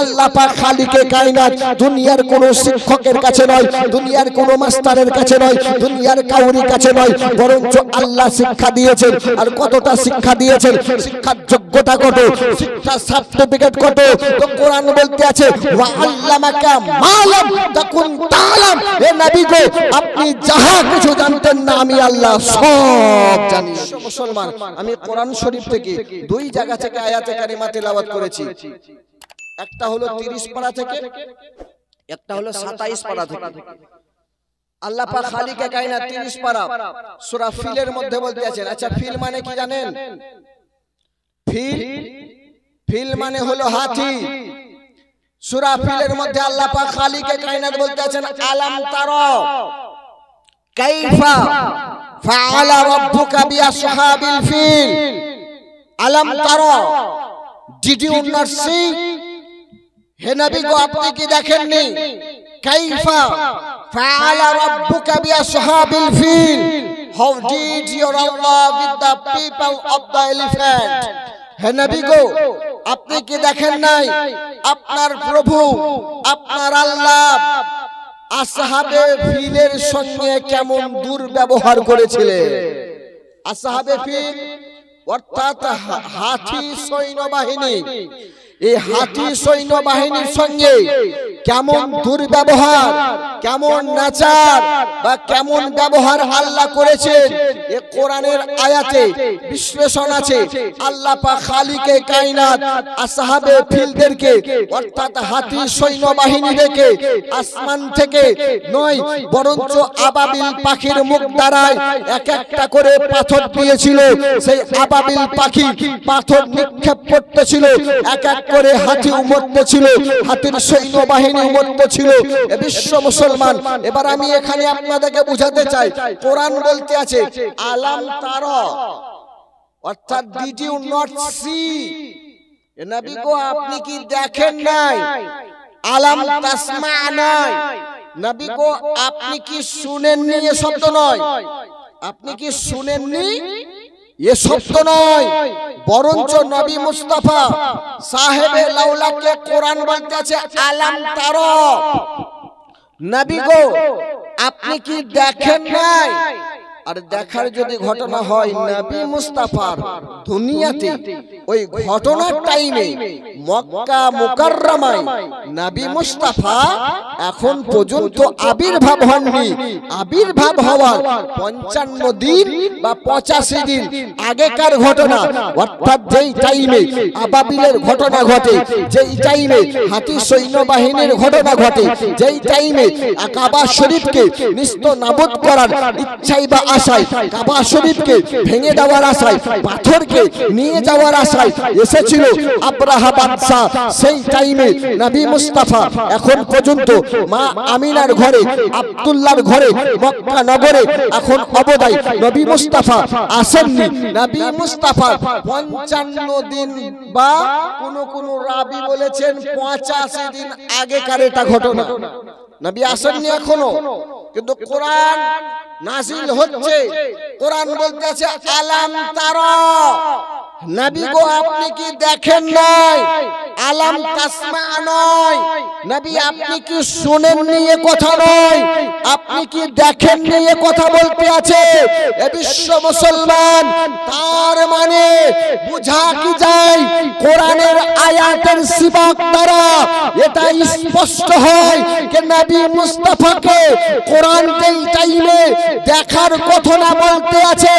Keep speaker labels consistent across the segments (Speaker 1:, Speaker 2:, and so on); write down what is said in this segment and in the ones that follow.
Speaker 1: আল্লাহ পাক খালিকে কায়নাত দুনিয়ার কোন শিক্ষকের কাছে নয়, দুনিয়ার কোন মাস্টারের কাছে নয়, দুনিয়ার কাউরি কাছে নয়, বরঞ্চ আল্লাহ শিক্ষা দিয়েছেন। আর কতটা শিক্ষা দিয়েছেন, শিক্ষার যোগ্যতা কত, শিক্ষা সার্টিফিকেট কত। তো কোরআন বলতে আছে ওয়া আল্লামাকা মা লাম তাকুন তাআলাম, হে নবী গো আপনি যাহা কিছু জানতেন না আমি আল্লাহ সব জানি। মুসলমান, আমি কোরআন শরীফ থেকে দুই জায়গা থেকে আয়াতে কারিমা তেলাওয়াত করেছি। একটা হলো 30 পারা থেকে, একটা হলো 27 পারা থেকে। আল্লাহ পাক খালিকে কায়নাত 30 পারা সূরা ফিলের মধ্যে বলতে আছেন। আচ্ছা, ফিল মানে কি জানেন? ফিল মানে হলো হাতি। সূরা ফিলের মধ্যে আল্লাহ পাক খালিকে কায়নাত বলতে আছেন আলাম তারা কাইফা ফাআলা রাব্বুকা বিআসহাবিল ফিল। আলাম তারা, ডিড ইউ নট সি, হে নবী গো আপনি কি দেখেননি? কাইফা ফাআলা রাব্বুকা বিআসহাবিল ফিল, how did your Allah with the people of the elephant. হে নবী গো আপনি কি দেখেন নাই আপনার প্রভু আপনার আল্লাহ আসহাবে ফিলের সঙ্গে কেমন দুর্ব্যবহার করেছিলেন? আসহাবে ফিল অর্থাৎ হাতি সৈন্যবাহিনী, এই হাতি সৈন্যবাহিনীর সঙ্গে কেমন দুর্ব্যবহার, কেমন নাচার বা কেমন ব্যবহার আল্লাহ করেছেন এ কোরআনের আয়াতে বিশ্লেষণ আছে। আল্লাহ পাক খালিকে কায়নাত আসহাবে ফিলদেরকে অর্থাৎ হাতি সৈন্যবাহিনীদেরকে আসমান থেকে নয় বরঞ্চ আবাবিল পাখির মুখ দ্বারায় এক একটা করে পাথর দিয়েছিল। সেই আবাবিল পাখি পাথর নিক্ষেপ করতেছিল, এক এক করে হাতি উমড়তেছিল, হাতির সৈন্যবাহিনী উমড়তেছিল। বিশ্ব মুসলমান, এবার আমি এখানে আপনাদেরকে বুঝাতে চাই, কোরআন বলতে আছে আলাম তারা, অর্থাৎ ডিড ইউ নট সি, নবী গো আপনি কি দেখেন নাই? আলাম তাসমা নাই, নবী গো আপনি কি শুনেননি? এ শব্দ নয়, আপনি কি শুনেননি এ শব্দ নয়, বরঞ্চ নবী মুস্তাফা সাহেবে লাউলাকে কোরআন বলতে আছে আলাম তারা, নবী গো আপনি কি দেখেন নাই? আর দেখার যদি ঘটনা হয় নবী মুস্তাফার দুনিয়াতে ওই ঘটনার টাইমে মক্কা মুকাররমায় নবী মুস্তাফা এখন পর্যন্ত আবির্ভাব হননি। আবির্ভাব হওয়ার 55 দিন বা 85 দিন আগেকার ঘটনা, অর্থাৎ যেই টাইমে আবাবিলের ঘটনা ঘটে, যেই টাইমে হাতি সৈন্যবাহিনীর ঘটনা ঘটে, যেই টাইমে কাবা শরীফকে নিস্ত নাবুদ করার ইচ্ছাই বা আশায়, কাবা শরীফকে ভেঙে দেওয়ার আশায়, পাথরকে নিয়ে যাওয়ার আশায় এসেছিল আব্রাহা বাদশা, সেই টাইমে নবী মুস্তাফা এখন পর্যন্ত মা আমিনার ঘরে, আব্দুল্লাহর ঘরে, মক্কা নগরে এখন অবদায় নবী মুস্তাফা আসেননি। নবী মুস্তাফা 55 দিন বা কোন রাবি বলেছেন 85 দিন আগেকার এটা ঘটনা, নবী আসেননি এখনো। কিন্তু কোরআন নাজিল হচ্ছে, কোরআন বলতে আছে আলাম তারা, নবী গো আপনি কি দেখেন নাই? আলাম তাসমা নয়, নবী আপনি কি শুনেননি এ কথা নয়, আপনি কি দেখেননি এ কথা বলতে আছে। এ বিশ্ব মুসলমান, তার মানে বুঝা কি যায় কোরআনের আয়াতের সিবাক দ্বারা এটা স্পষ্ট হয় যে নবী মুস্তাফাকে কোরআন যেই টাইমে দেখার কথা না বলতে আছে,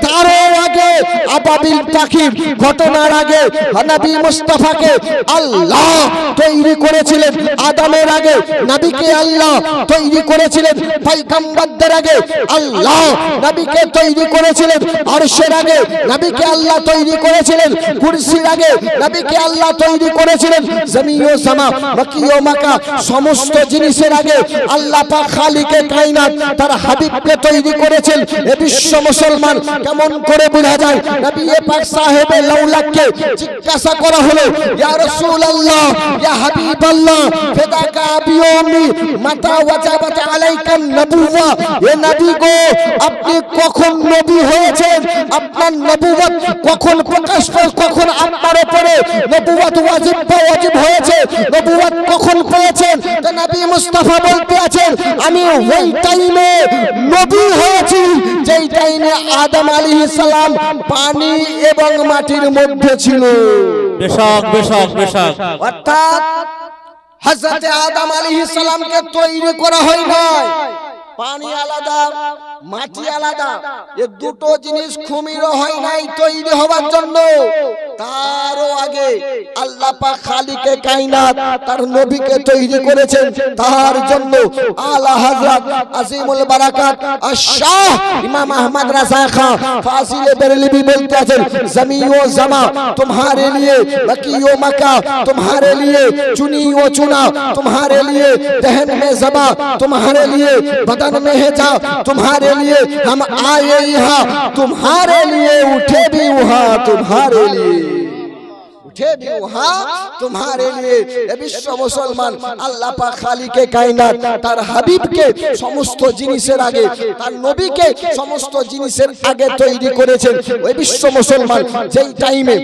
Speaker 1: তারও আগে আবাবিল পাখির ঘটনার আগে নবী মুস্তাফাকে আল্লাহ তৈরি করেছিলেন। আদমের আগে নবীকে আল্লাহ তৈরি করেছিলেন, পয়গম্বরদের আগে আল্লাহ নবীকে তৈরি করেছিলেন, আরশের আগে নবীকে আল্লাহ তৈরি করেছিলেন, কুরসির আগে নবীকে আল্লাহ তৈরি করেছিলেন, জমিন ও সামা, মক্কি ও মক্কা সমস্ত জিনিসের আগে আল্লাহ পাক খালিকে কায়নাত তার হাবিবকে তৈরি করেছেন। এ বিশ্ব মুসলমান, কেমন করে বোঝা যায় নবী পাক সাহেবে লাউলাককে জিজ্ঞাসা করা হলো, ইয়া রাসূলুল্লাহ, ইয়া হাবিবাল্লাহ, ফিদাকা বিউমি মাতা ওয়াজাবাত আলাইকা নবুওয়া, এ নবী গো আপনি কখন নবী হয়েছেন? আপনার নবুয়ত কখন প্রকাশ পেল? কখন আপনার উপরে নবুয়ত ওয়াজিব হয়েছে? নবুয়ত কখন পেয়েছেন? তো নবী মুস্তাফা বলতে আছেন, আমি ওই টাইমে নবী হয়েছি যেই টাইমে আদম আলাইহিস সালাম পানি এবং মাটির মধ্যে ছিল।
Speaker 2: বেশক বেশক বেশক।
Speaker 1: অর্থাৎ হযরত আদম আলাইহিস সালামকে তৈরি করা হয় নাই। পানি আলাদা, মাটি আলাদা, এই দুটো জিনিস খুমিরও হয় নাই তৈরি হওয়ার জন্য। তারও আগে আল্লাহ পাক খালিকে কায়নাত তার নবীকে তৈরি করেছেন। তার জন্য আলা হযরত আজিমুল বারাকাত আশ-শাহ ইমাম আহমদ রাজা খান ফাজিলে বেরেলভি বলতে আছেন, জমিন ও জামা तुम्हारे लिए, मकी ও मका तुम्हारे लिए, चुनी ও चुना तुम्हारे लिए, दहन में जबा तुम्हारे लिए, बदन में है जा तुम्हारे लिए, हम आए यहाँ तुम्हारे लिए, उठे भी वहाँ तुम्हारे लिए, उठे भी वहाँ तुम्हारे लिए। विश्व मुसलमान আল্লাহ পাক খালিকে কায়নাত তার হাবিবকে সমস্ত জিনিসের আগে, তার নবীকে সমস্ত জিনিসের আগে তৈরি করেছেন। ওই বিশ্ব মুসলমান যেই টাইমে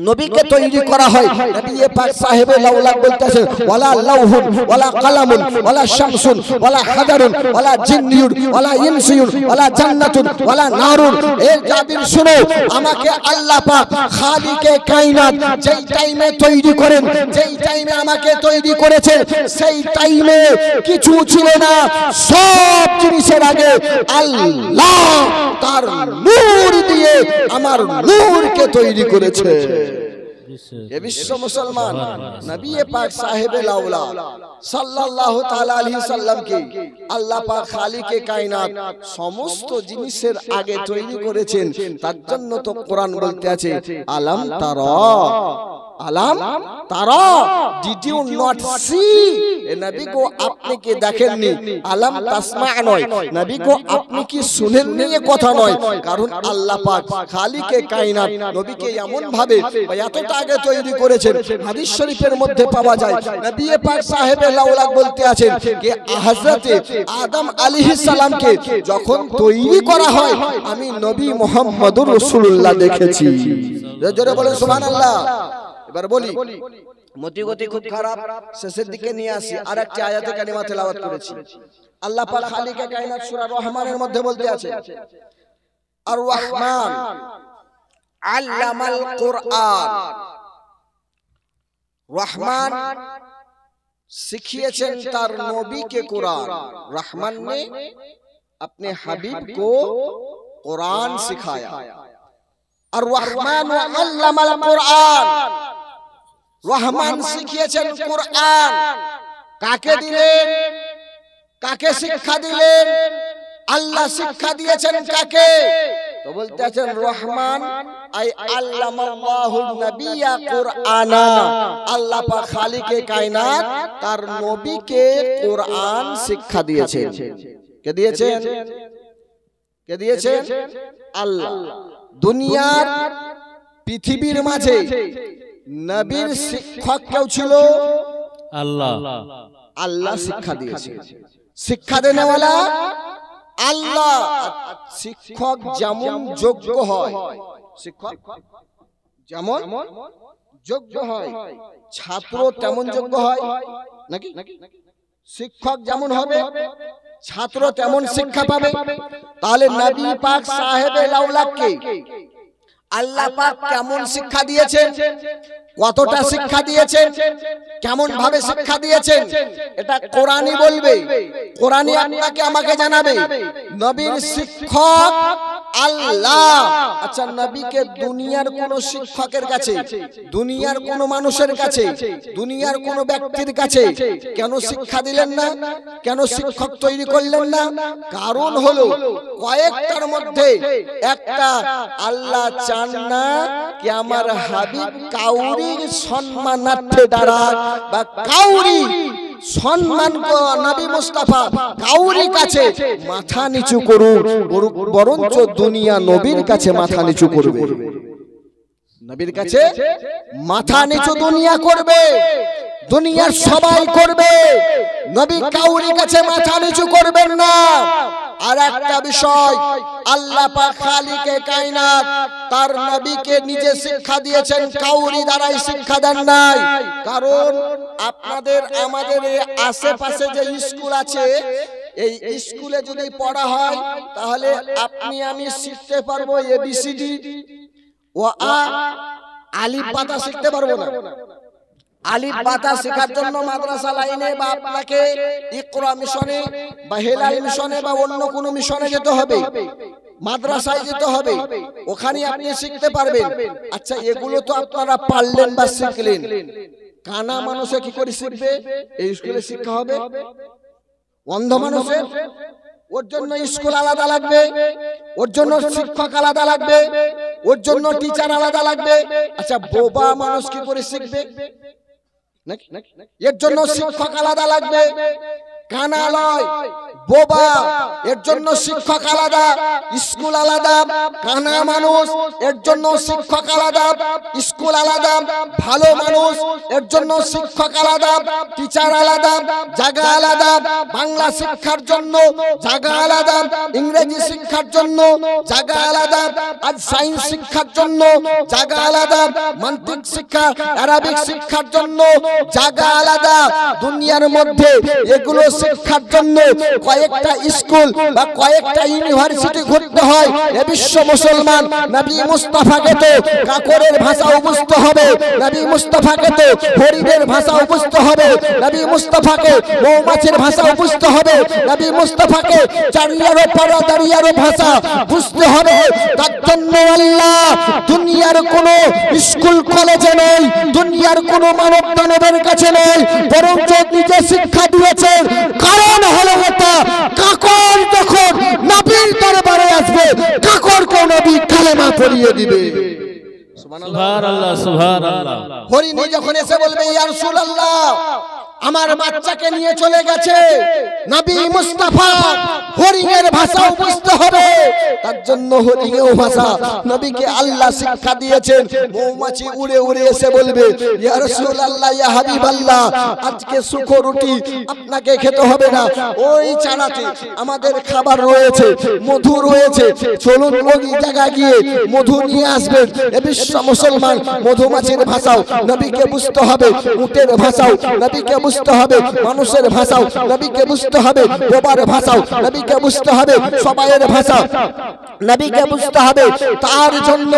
Speaker 1: নবীকে তৈরি করা হয়, নবী পাক সাহেবে লাউলাক বলতেছেন, ওয়ালা লাউহুন ওয়ালা কালামুন ওয়ালা শামসুন ওয়ালা হাদারুন ওয়ালা জিন্নিয়ুন ওয়ালা ইনসিয়ুন ওয়ালা জান্নাতুন ওয়ালা নারুন। এই জাবির শুনো, আমাকে আল্লাহ পাক খালিকে কায়নাত যেই টাইমে তৈরি করেন, যেই টাইমে আমাকে তৈরি করেছেন, সেই টাইমে কিছু ছিল না। সব জিনিসের আগে আল্লাহ তার নূর দিয়ে আমার নূরকে তৈরি করেছে। এ বিশ্ব মুসলমান নবী পাক সাহেবে লাউলা সাল্লাল্লাহু তাআলা আলাইহি সাল্লামকে আল্লাহ পাক খালিকে কায়নাত সমস্ত জিনিসের আগে তৈরি করেছেন। তার জন্য তো কোরআন বলতে আছে, আলাম তারা, আলাম তারা, ডিড ইউ নট সি? এ নবী গো আপনি কি দেখেননি? আলাম তাসমা নয়, নবী গো আপনি কি শুনেননি এ কথা নয়। কারণ আল্লাহ পাক খালিকে কায়নাত নবীকে এমন ভাবে এতটা আগে তৈরি করেছেন। হাদিস শরীফের মধ্যে পাওয়া যায়, নবী পাক সাহেবে লাউলাক বলতে আছেন যে হযরতে আদম আলাইহিস সালামকে যখন তৈরি করা হয়, আমি নবী মুহাম্মদুর রাসূলুল্লাহ দেখেছি। জোরে বলেন সুবহানাল্লাহ। এবার বলি, মতিগতি খুব খারাপ, শেষের দিকে নিয়ে আসি। আরেকটি আয়াতে কারিমা তেলাওয়াত করেছি। আল্লাহ পাক খালিকে কায়নাত সূরা রহমানের মধ্যে বলতে আছে, আর রহমান আল্লামাল কুরআন, রহমান सिखिएছেন তার নবীকে कुरान। रहमान ने अपने हबीब को कुरान सिखाया। और रहमान अल्लमल कुरान, रहमान শিখিয়েছেন কুরআন। কাকে দিলেন? কাকে শিক্ষা দিলেন? আল্লাহ শিক্ষা দিয়েছেন কাকে? তো বলতে আছেন রহমান আই আল্লামাল্লাহুন নবিয়্যা কুরআনা, আল্লাহ পাক খালিকে কায়নাত তার নবীকে কুরআন শিক্ষা দিয়েছেন। কে দিয়েছেন? কে দিয়েছেন? আল্লাহ। দুনিয়ার পৃথিবীর মাঝে নবীর শিক্ষক কেউ ছিল?
Speaker 2: আল্লাহ।
Speaker 1: আল্লাহ শিক্ষা দিয়েছে। শিক্ষা দেনেওয়ালা আল্লাহ। শিক্ষক যেমন যোগ্য হয়, শিক্ষক যেমন যোগ্য হয়, ছাত্র তেমন যোগ্য হয় নাকি? শিক্ষক যেমন হবে, ছাত্র তেমন শিক্ষা পাবে। তাহলে নবী পাক সাহেবে লাউলাককে আল্লাহ পাক কেমন শিক্ষা দিয়েছেন? কতটা শিক্ষা দিয়েছেন? কেমন ভাবে শিক্ষা দিয়েছেন? এটা কোরআনই বলবে, কোরআনই আপনাকে আমাকে জানাবে। নবীর শিক্ষক আল্লাহ। আচ্ছা, নবীকে দুনিয়ার কোন শিক্ষকের কাছে, দুনিয়ার কোন মানুষের কাছে, দুনিয়ার কোন ব্যক্তির কাছে কেন শিক্ষা দিলেন না? কেন শিক্ষক তৈরি করলেন না? কারণ হলো কয়েকটার মধ্যে একটা, আল্লাহ চান না কি আমার হাবিব কাউরির সম্মানার্থে দাঁড়াক বা কাউরি সম্মান নবী মুস্তাফা কাউরি কাছে মাথা নিচু করুক, বরঞ্চ দুনিয়া নবীর কাছে মাথা নিচু করবে। নবীর কাছে মাথা নিচু দুনিয়া করবে, দুনিয়ার সবাই করবে, নবী কাউরি কাছে মাথা নিচু করবেন না। আর একটা বিষয়, আল্লাহ পাক খালিকে কায়নাত তার নবীকে নিজে শিক্ষা দিয়েছেন, কাউরি দ্বারাই শিক্ষা দেন নাই। কারণ আপনাদের আমাদের এই আশেপাশে যে স্কুল আছে, এই স্কুলে যদি পড়া হয় তাহলে আপনি আমি শিখতে পারবো এবিসিডি ও আ, আলিফ বাতা শিখতে পারবো না। আলিফ বাতা শেখার জন্য মাদ্রাসা লাইনে বা আপনাকে ইকরা মিশনে বা হেলাল মিশনে বা অন্য কোনো মিশনে যেতে হবে, মাদ্রাসায় যেতে হবে, ওখানে আপনি শিখতে পারবেন। আচ্ছা, এগুলো তো আপনারা পারলেন বা শিখলেন, কানা মানুষে কি করে শিখবে? এই স্কুলে শিক্ষা হবে। অন্ধ মানুষের ওর জন্য স্কুল আলাদা লাগবে, ওর জন্য শিক্ষক আলাদা লাগবে, ওর জন্য টিচার আলাদা লাগবে। আচ্ছা, বোবা মানুষ কি করে শিখবে? এর জন্য শিক্ষক আলাদা লাগবে। কানা লয়, বোবা, এর জন্য শিক্ষক আলাদা, স্কুল আলাদা। কানা মানুষ, এর জন্য শিক্ষক আলাদা, স্কুল আলাদা। ভালো মানুষ, এর জন্য শিক্ষক আলাদা, টিচার আলাদা, জায়গা আলাদা। বাংলা শিক্ষার জন্য জায়গা আলাদা, ইংরেজি শিক্ষার জন্য জায়গা আলাদা, আর সায়েন্স শিক্ষার জন্য জায়গা আলাদা, মান্তিক শিক্ষা, আরবিক শিক্ষার জন্য জায়গা আলাদা। দুনিয়ার মধ্যে এগুলো শিক্ষার জন্য কয়েকটা স্কুল বা কয়েকটা ইউনিভার্সিটি ঘুরতে হয়। এ বিশ্ব মুসলমান, নবী মুস্তাফাকে তো কাকরের ভাষা বুঝতে হবে, নবী মুস্তাফাকে তো হরিণের ভাষা বুঝতে হবে, নবী মুস্তাফাকে মৌমাছির ভাষা বুঝতে হবে, নবী মুস্তাফাকে চারিয়ারো পাড়া দাঁড়িয়ারো ভাষা বুঝতে হবে। তার জন্য আল্লাহ দুনিয়ার কোনো স্কুল কলেজে নেই, দুনিয়ার কোনো মানব দানবের কাছে নেই, বরঞ্চ নিজে শিক্ষা দিয়েছেন। কারণ হলো এটা, কাকর যখন নবীর দরবারে আসবে, কাকরকে নবী কালেমা পড়িয়ে দিবে।
Speaker 2: সুবহানাল্লাহ, সুবহানাল্লাহ।
Speaker 1: হরিণী যখন এসে বলবে, ইয়া রাসূলুল্লাহ, আমার বাচ্চাকে নিয়ে চলে গেছে, নবী মুস্তাফা হরিণের ভাষাও বুঝতে হবে। তার জন্য হরিণেও ভাষা নবীকে আল্লাহ শিক্ষা দিয়েছেন। মৌমাছি উড়ে উড়ে এসে বলবে, ইয়া রাসূলুল্লাহ, ইয়া হাবিবাল্লাহ, আজকে সুখো রুটি আপনাকে খেতে হবে না, ওই চারাতে আমাদের খাবার রয়েছে, মধু রয়েছে, চলুন ওই জায়গায় গিয়ে মধু নিয়ে আসবেন। এ বিশ্ব মুসলমান, মধুমাছির ভাষাও নবীকে বুঝতে হবে, উটের ভাষাও নবীকে বুঝতে হবে, মানুষের ভাষাও নবীকে বুঝতে হবে, বোবার ভাষাও নবীকে বুঝতে হবে, সবাইয়ের ভাষা নবীকে বুঝতে হবে। তার জন্য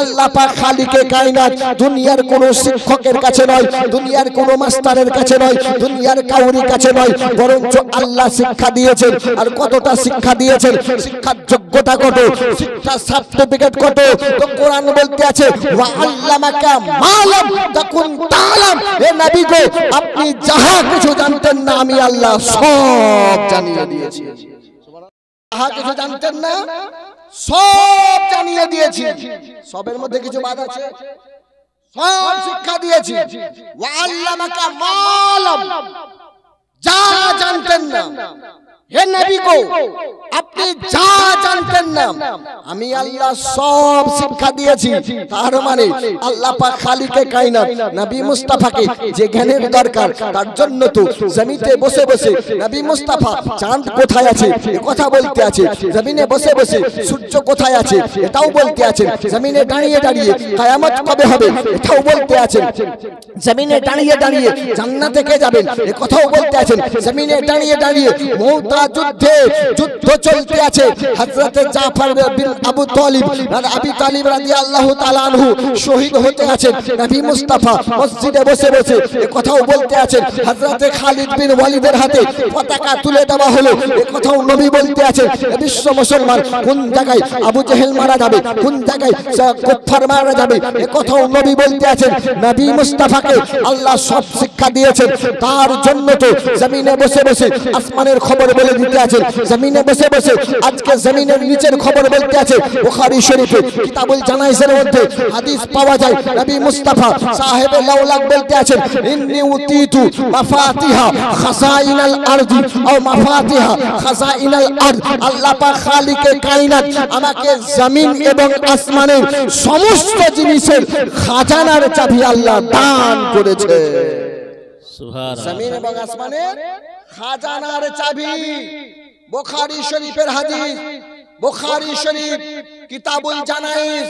Speaker 1: আল্লাহ পাক খালিকে কায়নাত দুনিয়ার কোনো শিক্ষকের কাছে নয়, দুনিয়ার কোনো মাস্টারের কাছে নয়, দুনিয়ার কাউরি কাছে নয়, বরঞ্চ আল্লাহ শিক্ষা দিয়েছেন। আর কতটা শিক্ষা দিয়েছেন, শিক্ষার যোগ্যতা কত, শিক্ষার সার্টিফিকেট কত। তো কোরআন বলতে আছে, ওয়া আল্লামাকা মা লাম তাকুন তাআলাম। হে নবী গো, আপনি যাহা কিছু জানতেন না, আমি আল্লাহ সব জানিয়ে দিয়েছি। যাহা কিছু জানতেন না, সব জানিয়ে দিয়েছি। সবের মধ্যে কিছু বাদ আছে? সব শিক্ষা দিয়েছি। ওয়া আল্লামাকা মা লাম, যা জানতেন না, হে নবী গো, আপনি যা জানতেন না, আমি আল্লাহ সব শিক্ষা দিয়েছি। তার মানে আল্লাহ পাক খালিকে কায়নাত নবী মুস্তাফাকে যে জ্ঞানের দরকার, তার জন্য তো জমিতে বসে বসে নবী মুস্তাফা চাঁদ কোথায় আছে এ কথা বলতে আছে, জমিনে বসে বসে সূর্য কোথায় আছে এটাও বলতে আছেন, জমিনে দাঁড়িয়ে দাঁড়িয়ে কিয়ামত কবে হবে এটাও বলতে আছেন, জমিনে দাঁড়িয়ে দাঁড়িয়ে জান্নাতে কে যাবেন এ কথাও বলতে আছেন, জমিনে দাঁড়িয়ে দাঁড়িয়ে মুতা যুদ্ধে যুদ্ধ চলতে আছে। হযরত জাফর বিন আবু তালিব আবি তালিব রাদিয়াল্লাহু তাআলা আনহু শহীদ হতে আছেন। নবী মুস্তাফা মসজিদে বসে বসে এ কথাও বলতে আছেন। হযরত খালিদ বিন ওয়ালিদের হাতে পতাকা তুলে দেওয়া হলো, এ কথাও নবী বলতে আছেন। বিশ্ব মুসলমান, কোন জায়গায় আবু জেহেল মারা যাবে, কোন জায়গায় কুফার মারা যাবে, এ কথাও নবী বলতে আছেন। নবী মুস্তাফাকে আল্লাহ সব শিক্ষা দিয়েছেন। তার জন্য তো জমিনে বসে বসে আসমানের খবর বলে দিতে আছে জমিনে বসে বসে আজকে জমিনের নিচের খবর বলতে আছে বুখারী শরীফে কিতাবুল জানাইজের মধ্যে হাদিস পাওয়া যায় নবী মুস্তাফা সাহেবে লাউলাক বলতে আছেন ইন্নী উতিতু মাফাতিহা খাসাইনাল আরদি ও মাফাতিহা খাসাইনাল আরদ আল্লাহ পাক খালিকে কায়নাত আমাকে জমিন এবং আসমানের সমস্ত জিনিসের খাজানার চাবি আল্লাহ দান করেছে
Speaker 2: সুবহানাল্লাহ
Speaker 1: জমিন এবং আসমানের খাজানার চাবি বুখারী শরীফের হাদিস বুখারী শরীফ কিতাবুল জানাইজ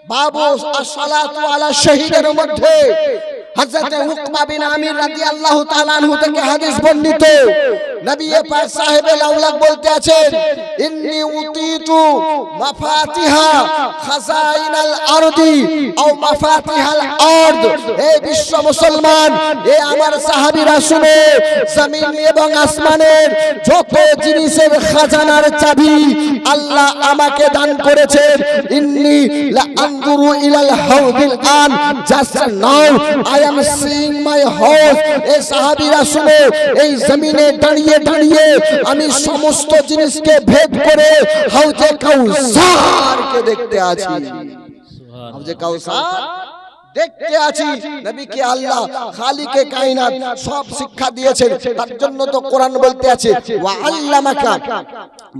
Speaker 1: বাবু আসসালাতু আলা শহীদের মধ্যে হযরত উকবা বিন আমির রাদিয়াল্লাহু তাআলা আনহু থেকে হাদিস বর্ণিত নবী পাক সাহেবে লাউলাক বলতে আছেন ইন্নী উতিতু মাফাতিহা খাজাইনাল আরদি আও মাফাতিহাল আরদ হে বিশ্ব মুসলমান এ আমার সাহাবীরা শুনো জমিন এবং আসমানের যত জিনিসের খাজানার চাবি আল্লাহ আমাকে দান করেছেন ইন্নী লা আনজুরু ইলাল হাউদিল আন just now I am seeing my house এ সাহাবীরা শুনো এই জমিনে দাঁড়িয়ে দাঁড়িয়ে আমি সমস্ত জিনিসকে ভেদ করে হাউজে কাউসারকে দেখতে আছি হাউজে কাউসার দেখতে আছি নবীকে আল্লাহ খালিকে কায়নাত সব শিক্ষা দিয়েছেন তার জন্য তো কোরআন বলতে আছে ওয়া আল্লামাকা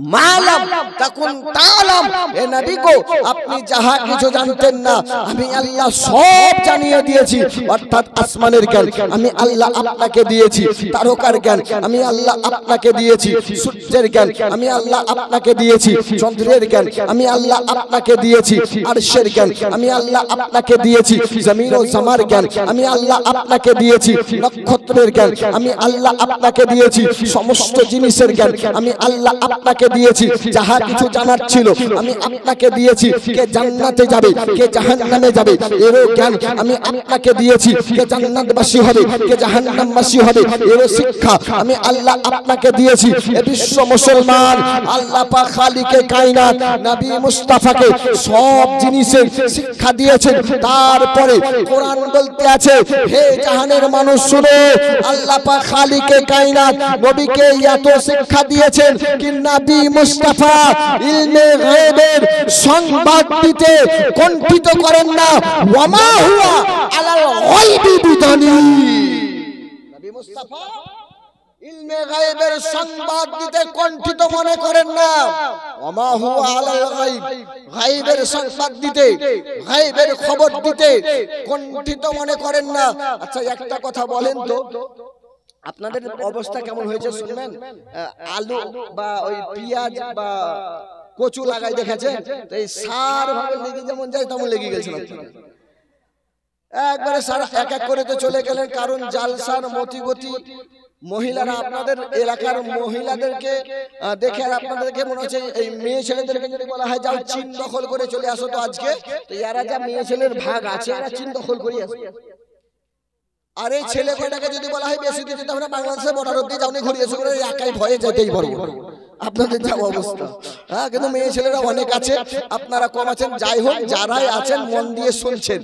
Speaker 1: মা লাম তাকুন তাআলাম হে নবী গো আপনি যাহা কিছু জানতেন না আমি আল্লাহ সব জানিয়ে দিয়েছি অর্থাৎ আসমানের জ্ঞান আমি আল্লাহ আপনাকে দিয়েছি তারকার জ্ঞান আমি আল্লাহ আপনাকে দিয়েছি সূর্যের জ্ঞান আমি আল্লাহ আপনাকে দিয়েছি চন্দ্রের জ্ঞান আমি আল্লাহ আপনাকে দিয়েছি আরশের জ্ঞান আমি আল্লাহ আপনাকে দিয়েছি জমিন ও জামার জ্ঞান আমি আল্লাহ আপনাকে দিয়েছি নক্ষত্রের জ্ঞান আমি আল্লাহ আপনাকে দিয়েছি সমস্ত জিনিসের জ্ঞান আমি আল্লাহ আপনাকে দিয়েছি যাহা কিছু জানার ছিল আমি আপনাকে দিয়েছি কে জান্নাতে যাবে কে জাহান্নামে যাবে এরও জ্ঞান আমি আপনাকে দিয়েছি কে জান্নাতবাসী হবে কে জাহান্নামবাসী হবে এরও শিক্ষা আমি আল্লাহ আপনাকে দিয়েছি এ বিশ্ব মুসলমান আল্লাহ পাক খালিকে কায়নাত নবী মুস্তাফাকে সব জিনিসের শিক্ষা দিয়েছেন তারপরে কোরআন বলতে আছে হে জাহানের মানুষ শুনো আল্লাহ পাক খালিকে কায়নাত নবীকে এত শিক্ষা দিয়েছেন কি নবী মুস্তাফা ইলমে গায়বের সংবাদ দিতে কণ্ঠিত করেন না ওয়ামা হুয়া আলাল গায়বি বিদানি নবী মুস্তাফা ইলমে গায়বের সংবাদ দিতে কণ্ঠিত মনে করেন না ওয়ামা হুয়া আলাল গায়ব গায়বের সংবাদ দিতে গায়বের খবর দিতে কণ্ঠিত মনে করেন না আচ্ছা একটা কথা বলেন তো আপনাদের অবস্থা কেমন হয়েছে শুনবেন আলু বা ওই পেঁয়াজ বা কচু লাগাই দেখেছেন তো এই সার ভাবে লেগে যেমন যায় তেমন লেগে গেছে একবারে সার এক এক করে তো চলে গেলেন কারণ জালসার মতিগতি মহিলারা আপনাদের এলাকার মহিলাদেরকে দেখে আর আপনাদেরকে মনে হচ্ছে এই মেয়ে ছেলেদেরকে যদি বলা হয় যাও চীন দখল করে চলে আসো তো আজকে তো এরা যা মেয়ে ছেলের ভাগ আছে এরা চীন দখল করে আসে আর এই ছেলে কয়টাকে যদি বলা হয় বেশি দিতে তাহলে বাংলাদেশের বর্ডার অবধি যাওনি ঘুরে এসে করে একাই ভয়ে যেতেই পারবো আপনাদের যা অবস্থা হ্যাঁ কিন্তু মেয়ে ছেলেরা অনেক আছে আপনারা কম আছেন যাই হোক যারাই আছেন মন দিয়ে শুনছেন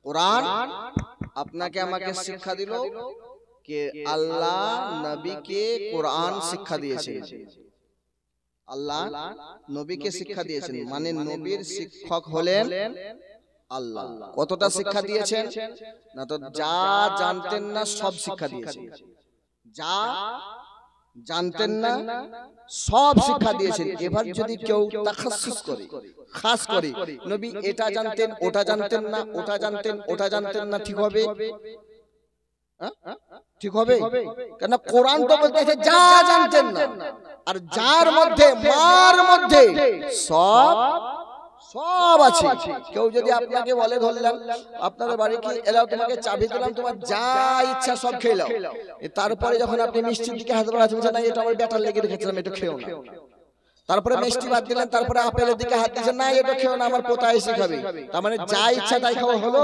Speaker 1: কোরআন আপনাকে আমাকে শিক্ষা দিল কে আল্লাহ নবীকে কোরআন শিক্ষা দিয়েছে আল্লাহ নবীকে শিক্ষা দিয়েছেন মানে নবীর শিক্ষক হলেন আল্লাহ কতটা শিক্ষা দিয়েছেন না তো যা জানতেন না সব শিক্ষা দিয়েছেন যা জানতেন না সব শিক্ষা দিয়েছেন এবার যদি কেউ তাখাসসুস করে খাস করে নবী এটা জানতেন ওটা জানতেন না ওটা জানতেন ওটা জানতেন না ঠিক হবে ঠিক হবে কেন কোরআন তো বলতেছে যা জানতেন না আর যার মধ্যে মার মধ্যে সব সব আছে কেউ যদি আপনাকে বলে ধরলাম আপনাদের বাড়ি কি এলাও তোমাকে চাবি দিলাম তোমার যা ইচ্ছা সব খেয়ে নাও তারপরে যখন আপনি মিষ্টির দিকে হাত বাড়াচ্ছেন না এটা আমার ব্যাটার লেগে রেখেছিলাম এটা খেও না তারপরে মিষ্টি বাদ দিলেন তারপরে আপেলের দিকে হাত দিয়েছেন না এটা খেও না আমার পোতা এসে খাবে তার মানে যা ইচ্ছা তাই খাওয়া হলো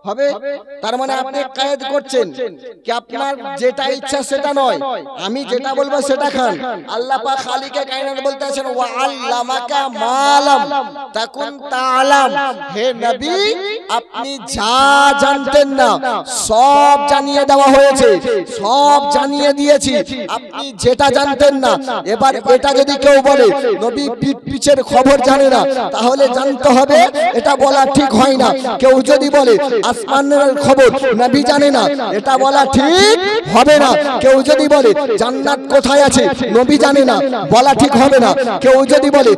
Speaker 1: হবে। তার মানে আপনি কায়েদ করছেন কি আপনার যেটা ইচ্ছা সেটা নয়, আমি যেটা বলবো সেটা খান। আল্লাহ পাক খালিকে কায়নাত বলতেছেন ওয়া আল্লামাকা মালাম তাকুন তাআলাম, হে নবী আপনি যা জানতেন না সব জানিয়ে দেওয়া হয়েছে, সব জানিয়ে দিয়েছি। আপনি যেটা জানতেন না, এবার এটা যদি কেউ বলে নবী পিছের খবর জানে না, তাহলে জানতে হবে এটা বলা ঠিক হয় না। কেউ যদি বলে আসমানের খবর নবী জানে না, এটা বলা ঠিক হবে না। কেউ যদি বলে জান্নাত কোথায় আছে নবী জানে না, বলা ঠিক হবে না। কেউ যদি বলে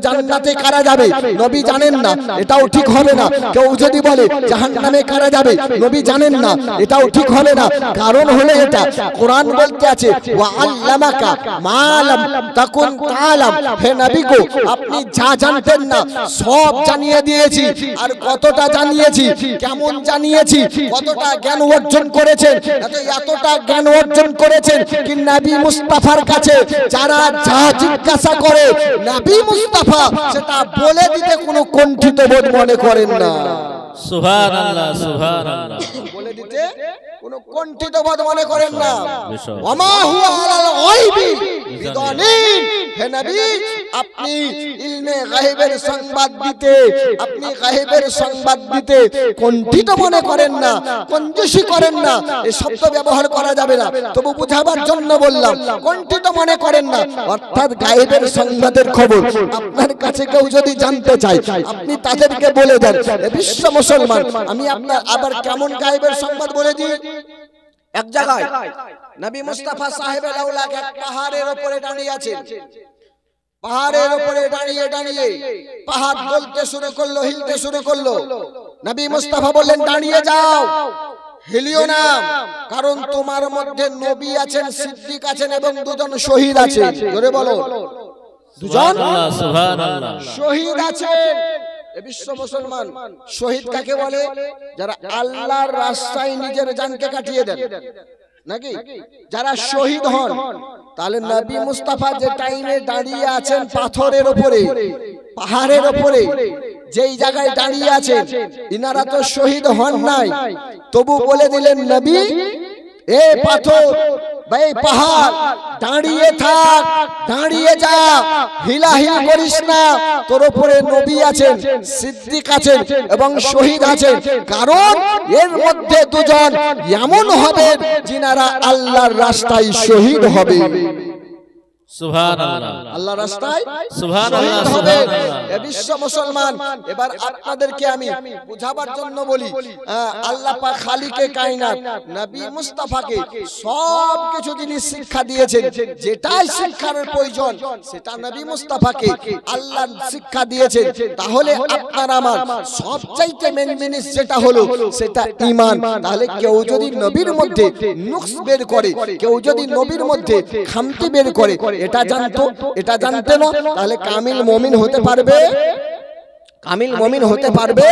Speaker 1: জান্নাতে কারা যাবে নবী জানেন না, এটাও ঠিক হবে না। কেউ যদি বলে জাহান্নামে কারা যাবে নবী জানেন না, এটাও ঠিক হবে না। কারণ হলো এটা কোরআন বলতে আছে ওয়া আল্লামাকা মা লাম তাকুন তাআলাম, হে নবী গো আপনি যা জানতেন না সব জানিয়ে দিয়েছি। আর কতটা জানিয়েছি, কেমন জানিয়েছি, কতটা জ্ঞান অর্জন করেছেন, এতটা জ্ঞান অর্জন করেছেন কি নবী মুস্তাফার কাছে যারা যা জিজ্ঞাসা করে নবী মুস্তাফা সেটা বলে দিতে কোনো কুণ্ঠিত বোধ মনে করেন না।
Speaker 2: সুবহানাল্লাহ, সুবহানাল্লাহ।
Speaker 1: বলে দিতে কোনো কুণ্ঠিত বোধ মনে করেন না। ওমা হুয়া আলাল গায়বি বিদানিন, হে নবী আপনি ইলমে গায়বের সংবাদ দিতে, আপনি গায়বের সংবাদ দিতে কুণ্ঠিত মনে করেন না, কঞ্জুসি করেন না। এই শব্দ ব্যবহার করা যাবে না, তবু বুঝাবার জন্য বললাম। কুণ্ঠিত মনে করেন না, অর্থাৎ গায়বের সংবাদের খবর আপনার কাছে কেউ যদি জানতে চায় আপনি তাদেরকে বলে দেন। বিশ্ব মুসলমান, আমি আপনার আবার কেমন গায়বের সংবাদ বলে দিই। এক জায়গায় নবী মুস্তাফা সাহেবের আওলাদ এক পাহাড়ের উপরে দাঁড়িয়ে আছেন। পাহাড়ের উপরে দাঁড়িয়ে দাঁড়িয়ে পাহাড় দুলতে শুরু করলো, হিলতে শুরু করলো। নবী মুস্তাফা বললেন দাঁড়িয়ে যাও, হিলিও না, কারণ তোমার মধ্যে নবী আছেন, সিদ্দিক আছেন এবং দুজন শহীদ আছেন। জোরে বলো, দুজন শহীদ আছেন। বিশ্ব মুসলমান, শহীদ কাকে বলে? যারা আল্লাহর রাস্তায় নিজের জানকে কাটিয়ে দেন, নাকি যারা শহীদ হন। তাহলে নবী মুস্তাফা যে টাইমে দাঁড়িয়ে আছেন পাথরের উপরে, পাহাড়ের উপরে, যেই জায়গায় দাঁড়িয়ে আছেন, ইনারা তো শহীদ হন নাই, তবু বলে দিলেন নবী এ পাথর ভাই পাহাড় দাঁড়িয়ে থাক, দাঁড়িয়ে যা, হিলাহিল করিস না, তোর উপরে নবী আছেন, সিদ্দিক আছেন এবং শহীদ আছেন। কারণ এর মধ্যে দুজন এমন হবে যিনারা আল্লাহর রাস্তায় শহীদ হবে।
Speaker 2: সুবহানাল্লাহ,
Speaker 1: আল্লাহর রাস্তায়
Speaker 2: সুবহানাল্লাহ,
Speaker 1: হবে।
Speaker 2: সুবহানাল্লাহ।
Speaker 1: বিশ্ব মুসলমান, এবার আপনাদেরকে আমি বুঝাবার জন্য বলি, আল্লাহ পাক খালিকে কায়নাত নবী মুস্তাফাকে সব কিছু জিনিস শিক্ষা দিয়েছেন। যেটাই শিক্ষার প্রয়োজন সেটা নবী মুস্তাফাকে আল্লাহ শিক্ষা দিয়েছেন। তাহলে আপনার আমার সবচাইতে মেন জিনিস যেটা হলো সেটা ঈমান। তাহলে কেউ যদি নবীর মধ্যে নুকস বের করে, কেউ যদি নবীর মধ্যে খামতি বের করে, এটা জানতো, এটা জানতে না, তাহলে কামিল মুমিন হতে পারবে? কামিল মুমিন হতে পারবে?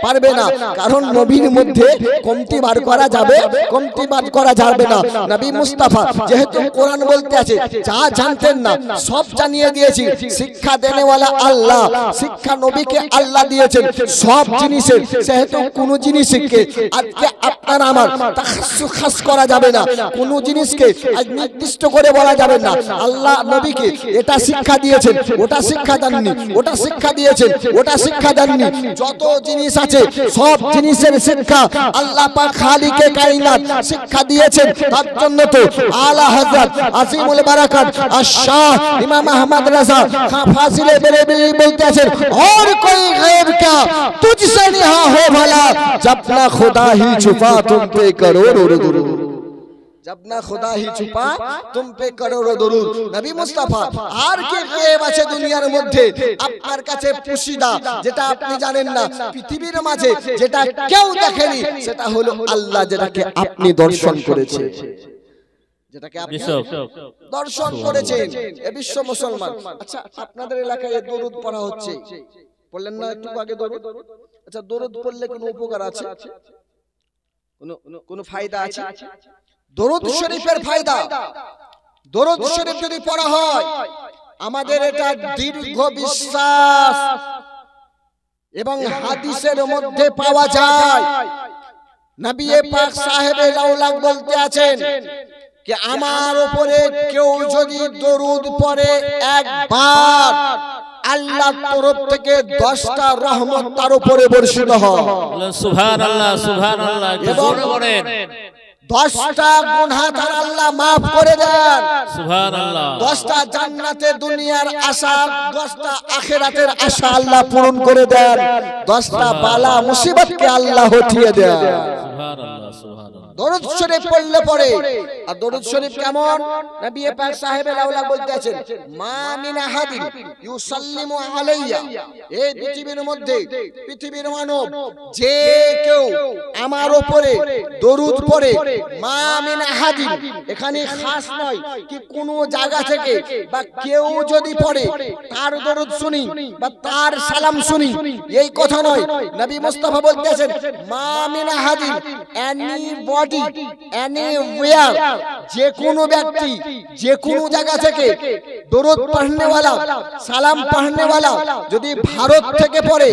Speaker 1: পারবে না। কারণ নবীর মধ্যে কমতি বার করা যাবে, কমতি বার করা যাবে না। নবী মুস্তাফা যেহেতু কোরআন বলতে আছে যা জানতেন না সব জানিয়ে দিয়েছি। শিক্ষা দেনেওয়ালা আল্লাহ, শিক্ষা নবীকে আল্লাহ দিয়েছেন সব জিনিসের। সেহেতু কোন জিনিসকে আজকে আপনার আমার তাখাসসুস করা যাবে না, কোন জিনিসকে আজ নির্দিষ্ট করে বলা যাবে না। আল্লাহ নবীকে এটা শিক্ষা দিয়েছেন, ওটা শিক্ষা দেননি, ওটা শিক্ষা দিয়েছেন, ওটা শিক্ষা দেননি। যত জিনিস আছে সব জিনিসের শিক্ষা আল্লাহ পাক খালিকে কায়নাত শিক্ষা দিয়েছেন। তার জন্য তো আলা হযরত আসিমুল বারাকাত আশ-শাহ ইমাম আহমদ রাজা খান ফাজিলে বেরেলভী বলতে আছেন और कोई गैब क्या तुझसे निहा हो भला जब ना खुदा ही छुपा तुम पे करोड़ों दुरूद, जब ना खुदा ही छुपा तुम पे करोड़ों दुरूद। नबी मुस्ताफा আর কি গায়েব আছে দুনিয়ার মধ্যে আপনার কাছে পুশিদা, যেটা আপনি জানেন না, পৃথিবীর মাঝে যেটা কেউ দেখেনি, সেটা হলো আল্লাহ যেটাকে আপনি দর্শন করেছেন, যেটাকে আপনি দর্শন করেছেন। এ বিশ্ব মুসলমান, আচ্ছা আপনাদের এলাকায় দরুদ পড়া হচ্ছে, পড়লেন না একটু আগে দরুদ? আচ্ছা দরুদ পড়লে কোনো উপকার আছে? কোনো ফায়দা আছে? দরুদ শরীফের ফায়দা, দরুদ শরীফ যদি পড়া হয় আমাদের এটা দীর্ঘ বিশ্বাস, এবং হাদিসের মধ্যে পাওয়া যায় নবী পাক সাহেবে লাউলাক বলতে আছেন कि আমার উপরে কেউ যদি দরুদ পড়ে একবার আল্লাহর তরফ থেকে 10টা রহমত তার উপরে বর্ষিত হয়
Speaker 2: সুবহানাল্লাহ সুবহানাল্লাহ একটু জোরে বলেন
Speaker 1: 10টা গুনাহ তার আল্লাহ maaf করে দেন
Speaker 2: সুবহানাল্লাহ
Speaker 1: 10টা জান্নাতে দুনিয়ার আশা 10টা আখিরাতের আশা আল্লাহ পূরণ করে দেন 10টা বালা মুসিবতকে আল্লাহ হটিয়ে দেন
Speaker 2: সুবহানাল্লাহ সুবহানাল্লাহ
Speaker 1: দরুদ শরীফ পড়লে পরে আর দরুদ শরীফ কেমন নবী পাক সাহেবে লাউলা বলতে আছেন মা মিন আহাদিন ইউসাল্লিমু আলাইয়া এই পৃথিবীর মধ্যে পৃথিবীর মানব যে কেউ আমার উপরে দরুদ পড়ে মা মিন আহাদিন এখানে খাস নয় কি কোন জায়গা থেকে বা কেউ যদি পড়ে তার দরুদ শুনি বা তার সালাম শুনি এই কথা নয় নবী মুস্তাফা বলতে আছেন মা মিন আহাদিন এনিবডি anywhere যে কোনো ব্যক্তি যে কোনো জায়গা থেকে দরুদ পড়নে वाला সালাম পড়নে वाला যদি ভারত থেকে পড়ে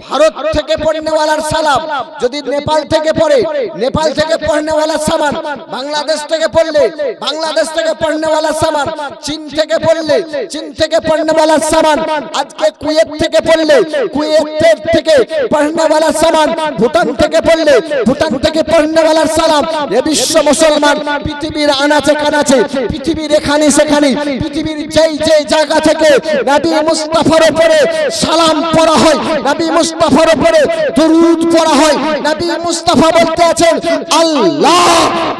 Speaker 1: ভারত থেকে পড়নে वालाর সালাম যদি নেপাল থেকে পড়ে নেপাল থেকে পড়নে वाला সালাম বাংলাদেশ থেকে পড়লে বাংলাদেশ থেকে পড়নে वाला সালাম চীন থেকে পড়লে চীন থেকে পড়নে वाला সালাম আজকে কুয়েত থেকে পড়লে কুয়েত থেকে পড়নে वाला সালাম ভুটান থেকে পড়লে ভুটান থেকে পড়নে वाला সালাম এ বিশ্ব মুসলমান পৃথিবীর আনাচে কানাচে পৃথিবীর এখানে সেখানে পৃথিবীর যেই যেই জায়গা থেকে নবী মুস্তাফার উপরে সালাম পড়া হয় নবী মুস্তাফার উপরে দরুদ পড়া হয় নবী মুস্তাফা বলতে আছেন আল্লাহ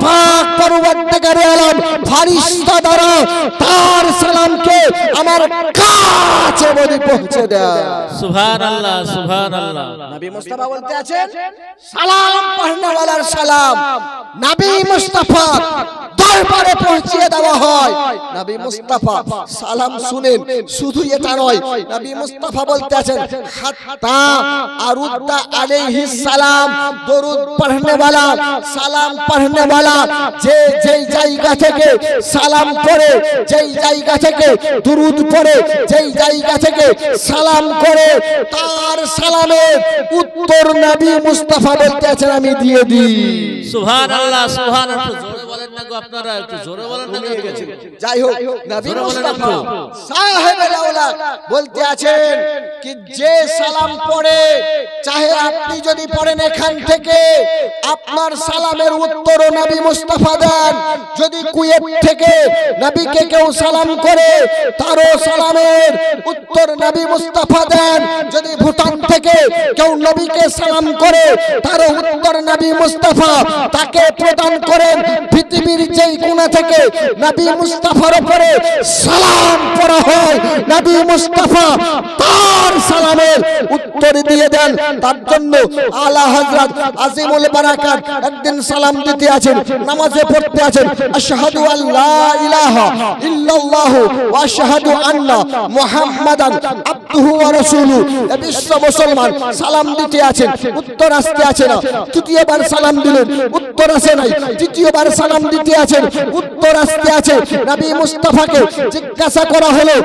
Speaker 1: পাক পরওয়ারদিগারে আলম ফেরেশতা দ্বারা তার সালামকে আমার কাছে বলি পৌঁছে দেয়
Speaker 2: সুবহানাল্লাহ সুবহানাল্লাহ
Speaker 1: নবী মুস্তাফা বলতে আছেন সালাম পড়নে वालाর সালাম নবী মুস্তাফা দরবারে পৌঁছিয়ে দেওয়া হয় নবী মুস্তাফা সালাম শুনেন শুধু এটা নয় নবী মুস্তাফা বলতে আছেন হাত্তা আরুদ্দা আলাইহিস সালাম দরুদ পড়নে वाला সালাম পড়নে वाला যে যেই জায়গা থেকে সালাম পড়ে যেই জায়গা থেকে দরুদ পড়ে যেই জায়গা থেকে সালাম করে তার সালামের উত্তর নবী মুস্তাফা বলতে আছেন আমি দিয়ে দিই
Speaker 2: সুবহানাল্লাহ সুবহানাল্লাহ জোরে বলেন না গো আপনারা একটু জোরে বলেন না
Speaker 1: যাই হোক নবী মুস্তাফা সাহেবে লাউলা বলতে আছেন কি যে সালাম পড়ে চাহে আপনি যদি পড়েন এখান থেকে আপনার সালামের উত্তর নবী মুস্তাফা দেন যদি কুয়েত থেকে নবীকে কেউ সালাম করে তারও সালামের উত্তর নবী মুস্তাফা দেন যদি ভুটান থেকে কেউ নবীকে সালাম করে তারও উত্তর নবী মুস্তাফা তাকে প্রদান করেন পৃথিবীর যেই কোণা থেকে নবী মুস্তাফার উপরে সালাম পড়া হয় নবী মুস্তাফা তার সালামের উত্তর দিয়ে দেন তার জন্য আলা হযরত আজিমুল বারাকাত একদিন সালাম দিতে আছেন নামাজে পড়তে আছেন আশহাদু আল্লা ইলাহা ইল্লাল্লাহ ওয়া আশহাদু আন্না মুহাম্মাদান আবদুহু ওয়া রাসূলুহু বিশ্ব মুসলমান সালাম দিতে আছেন উত্তর আসতে আছে না তৃতীয়বার সালাম দিলেন উত্তর আসে নাই তৃতীয়বার সালাম দিতে আছেন উত্তর আসতে আছে নবী মুস্তাফাকে জিজ্ঞাসা করা হলো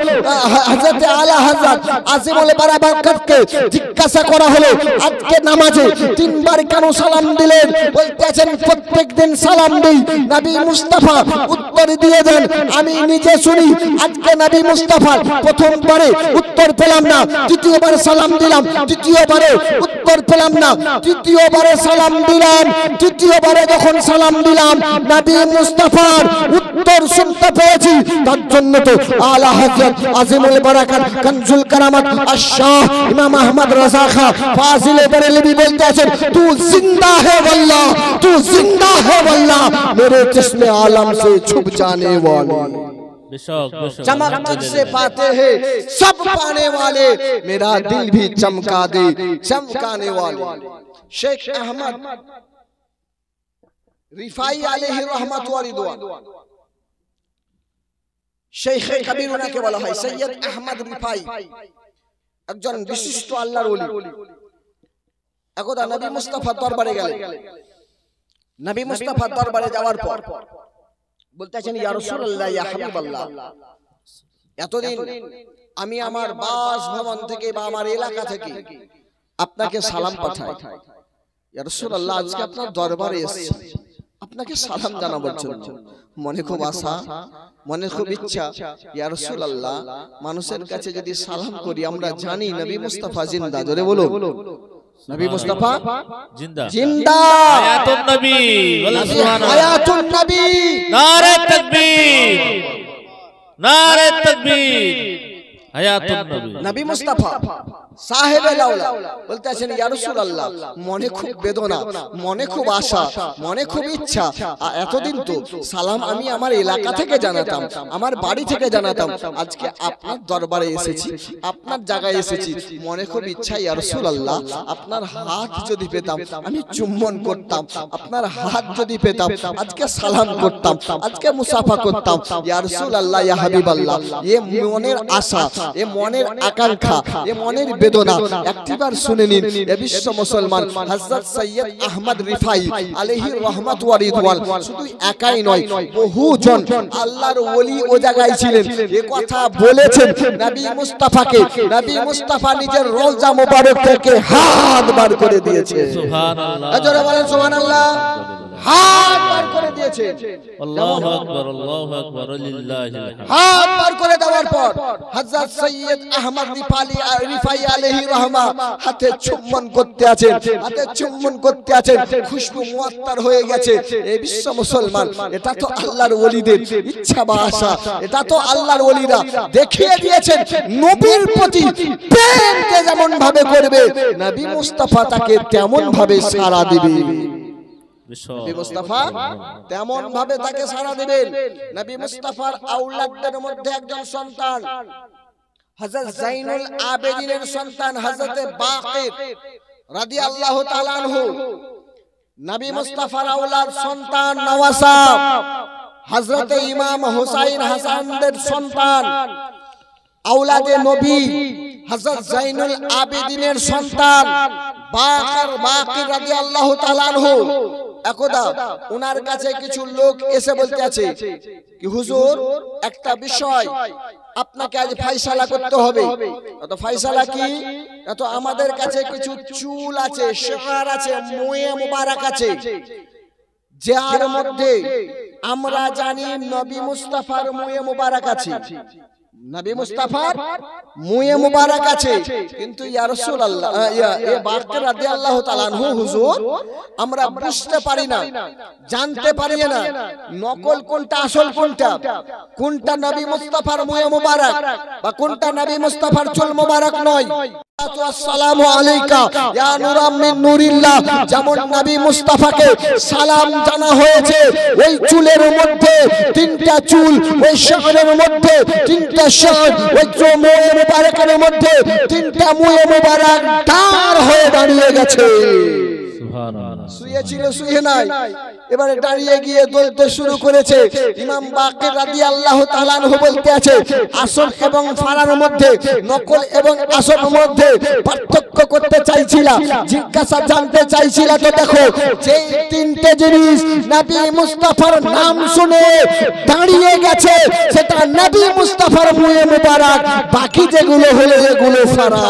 Speaker 1: হযরত আলা হযরত আজিমুল বারাকাতকে জিজ্ঞাসা করা হলো আজকে নামাজে তিনবার কেন সালাম দিলেন বলতে আছেন প্রত্যেকদিন সালাম দেই নবী মুস্তাফা উত্তর দিয়ে দেন আমি নিজে শুনি আজকে নবী মুস্তাফা প্রথমবারে উত্তর পেলাম না দ্বিতীয়বার সালাম দিলাম তৃতীয়বারে উত্তর পেলাম না তৃতীয়বারে সালাম দিলাম তৃতীয়বারে যখন সালাম দিলাম নবী মুস্তাফার উত্তর শুনতে পেয়েছি তার জন্য তো আলা হযরত আজিমুল বারাকাত কানজুল কারামাত আশ-শাহ ইমাম আহমদ রাজা খা ফাজিলে বরেলভী বলতে আছেন তু জিন্দা है वल्लाह तू जिंदा है वल्लाह मेरे चश्मे आलम से छुप जाने वाले चमक तुझसे पाते हैं सब पाने वाले मेरा दिल भी चमका दे चमकाने वाले शेख अहमद रिफाई अलैहि रहमत व रिदवान शेख कबीर उनाके বলা হয় সৈয়দ আহমদ রিফাই একজন বিশিষ্ট আল্লাহর ওলি একদা নবী মুস্তাফার দরবারে গেলেন নবী মুস্তাফার দরবারে যাওয়ার পর বলতে আছেন ইয়া রাসূলুল্লাহ ইয়া হাবিবাল্লাহ এতদিন আমি আমার বাসভবন থেকে বা আমার এলাকা থেকে আপনাকে সালাম পাঠায়, ইয়া রাসূলুল্লাহ আজকে আপনার দরবারে এসেছি আপনাকে সালাম জানাবার জন্য, মনে খুব আশা, মনে খুব ইচ্ছা, ইয়া রাসূলুল্লাহ মানুষের কাছে যদি সালাম করি আমরা জানি নবী মুস্তাফা জিন্দা, জোরে বলো নবী মুস্তাফা
Speaker 2: জিন্দা
Speaker 1: জিন্দা,
Speaker 2: হায়াতুন নবী, বলেন সুবহানাল্লাহ,
Speaker 1: হায়াতুন নবী,
Speaker 2: নারে তাকবীর, নারে তাকবীর, হায়াতুন নবী,
Speaker 1: নবী মুস্তাফা সাহেবে লাউলা বলতে আছেন ইয়া রাসূলুল্লাহ মনে খুব বেদনা, মনে খুব আশা, মনে খুব ইচ্ছা, এতদিন তো সালাম আমি আমার এলাকা থেকে জানাতাম, আমার বাড়ি থেকে জানাতাম, আজকে আপনার দরবারে এসেছি, আপনার জায়গায় এসেছি, মনে খুব ইচ্ছা ইয়া রাসূলুল্লাহ আপনার হাত যদি পেতাম আমি চুম্বন করতাম, আপনার হাত যদি পেতাম আজকে সালাম করতাম, আজকে মুসাফা করতাম, ইয়া রাসূলুল্লাহ ইয়া হাবিবাল্লাহ, এ মনের আশা, এ মনের আকাঙ্ক্ষা, এ মনের বেদনা একটিবার শুনে নিন। এ বিশ্ব মুসলমান হযরত সৈয়দ আহমদ রিফাই আলাইহি রহমত ওয়া রিদওয়ান শুধু একাই নয়, বহুজন আল্লাহর ওলি ও জায়গায় ছিলেন, এই কথা বলেছেন নবী মুস্তাফাকে, নবী মুস্তাফা নিজের রওজা মোবারক থেকে হাত বার করে দিয়েছে,
Speaker 2: সুবহানাল্লাহ,
Speaker 1: জোরে বলেন সুবহানাল্লাহ, হাত বার করে দিয়েছে,
Speaker 2: আল্লাহু আকবার, আল্লাহু আকবার, লিল্লাহিল হামদ,
Speaker 1: হাত বার করে দেওয়ার পর হযরত সৈয়দ আহমদ রিফাই আলাইহি রহমা হাতে চুম্বন করতে আছেন, হাতে চুম্বন করতে আছেন, খুশবু মুআত্তার হয়ে গেছে। এই বিশ্ব মুসলমান এটা তো আল্লাহর ওলিদের ইচ্ছা বা আশা, এটা তো আল্লাহর ওলিরা দেখিয়ে দিয়েছেন নবীর প্রতি প্রেমকে যেমন ভাবে করবে নবী মুস্তাফা তাকে তেমন ভাবে সাড়া দিবে, নবী মুস্তাফা তেমন ভাবে তাকে সাড়া দিবেন। নবী মুস্তাফার আওলাদদের মধ্যে একজন সন্তান হযরত জাইনুল আবেদিনের সন্তান হযরত বাকির রাদিয়াল্লাহু তাআলা আনহু, নবী মুস্তাফার আওলাদ সন্তান নওয়াসাব হযরত ইমাম হুসাইন হাসানদের সন্তান, আওলাদে নবী হযরত জাইনুল আবেদিনের সন্তান বাকির রাদিয়াল্লাহু তাআলা আনহু। একদা ওনার কাছে কিছু লোক এসে বলতে আছে কি হুজুর একটা বিষয় আপনাকে আজ ফয়সালা করতে হবে। তো ফয়সালা কি? তো আমাদের কাছে কিছু চুল আছে, শেখার আছে, মুয়ে মুবারক আছে, যার মধ্যে আমরা জানি নবী মুস্তাফার মুয়ে মুবারক আছে, নবী মুস্তাফার মুয়ে মুবারক আছে, কিন্তু ইয়া রাসূলুল্লাহ এ বাকির রাদিয়াল্লাহু তাআলা আনহু হুজুর আমরা বুঝতে পারি না, জানতে পারি না নকল কোনটা আসল কোনটা, কোনটা নবী মুস্তাফার মুয়ে মুবারক বা কোনটা নবী মুস্তাফার চুল মুবারক নয়। আসসালামু আলাইকা ইয়া নূরাম মিন নূরিল্লাহ, যেমন নবী মুস্তাফাকে সালাম জানা হয়েছে, ওই চুলের মধ্যে তিনটা চুল, ওই শাহরের মধ্যে তিনটা শাহ, ওই মুয়ে মুবারকের মধ্যে তিনটা মুয়ে মুবারক দাঁড় হয়ে দাঁড়িয়ে গেছে।
Speaker 2: সুবহানাল্লাহ,
Speaker 1: শুয়ে ছিল শুয়ে নাই, এবারে দাঁড়িয়ে গিয়ে বলতে শুরু করেছে। ইমাম বাকির রাদিয়াল্লাহু তাআলা আনহু বলতে আছে আসল এবং ফারার মধ্যে, নকল এবং আসল মধ্যে পার্থক্য করতে চাইছিলা, জিজ্ঞাসা জানতে চাইছিলা, তো দেখো যে তিনটে জিনিস নবী মুস্তাফার নাম শুনে দাঁড়িয়ে গেছে সেটা নবী মুস্তাফার মুয়ে মুবারক, বাকি যেগুলো হলো এগুলো ফারা।